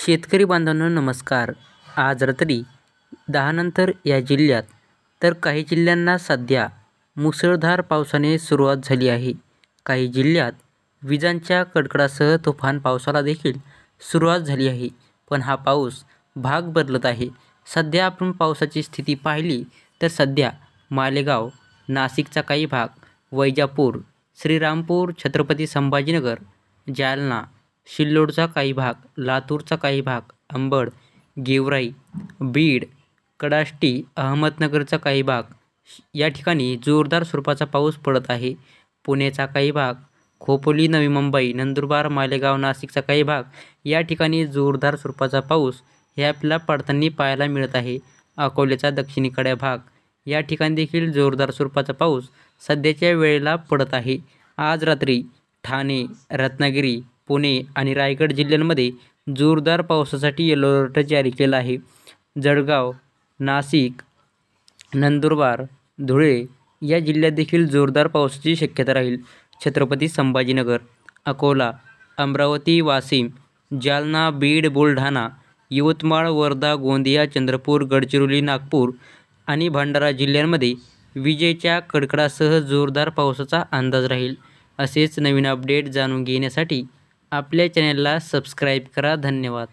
शेतकरी बांधवांनो नमस्कार. आज रात्री 10 नंतर या जिल्ह्यात तर काही जिल्ह्यांना सध्या मुसळधार पावसाने सुरुवात झाली आहे. काही जिल्ह्यात विजांच्या कडकडासह तुफान पावसाला देखील सुरुवात झाली आहे. पण हा पाऊस भाग बदलत आहे. सध्या आपण पावसाची स्थिती पाहिली तर सध्या मालेगाव, नाशिकचा काही भाग, वैजापूर, श्रीरामपूर, छत्रपती संभाजीनगर, जालना, सिल्लोडचा काही भाग, लातूरचा काही भाग, अंबड, गेवराई, बीड, कडाष्टी, अहमदनगरचा काही भाग या ठिकाणी जोरदार स्वरूपाचा पाऊस पडत आहे. पुण्याचा काही भाग, खोपोली, नवी मुंबई, नंदुरबार, मालेगाव, नाशिकचा काही भाग या ठिकाणी जोरदार स्वरूपाचा पाऊस हे आपल्याला पडताना पाहायला मिळत आहे. अकोल्याचा दक्षिणेकडे भाग या ठिकाणी देखील जोरदार स्वरूपाचा पाऊस सध्याच्या वेळेला पडत आहे. आज रात्री ठाणे, रत्नागिरी, पुणे आणि रायगड जिल्ह्यांमध्ये जोरदार पावसासाठी येलो अलर्ट जारी केला आहे. जळगाव, नाशिक, नंदुरबार, धुळे या जिल्ह्यात देखील जोरदार पावसाची शक्यता राहील. छत्रपती संभाजीनगर, अकोला, अमरावती, वाशिम, जालना, बीड, बुलढाणा, यवतमाळ, वर्धा, गोंदिया, चंद्रपूर, गडचिरोली, नागपूर आणि भंडारा जिल्ह्यांमध्ये विजेच्या कडकडासह जोरदार पावसाचा अंदाज राहील. असेच नवीन अपडेट जाणून घेण्यासाठी आपल्या चॅनलला सबस्क्राईब करा. धन्यवाद.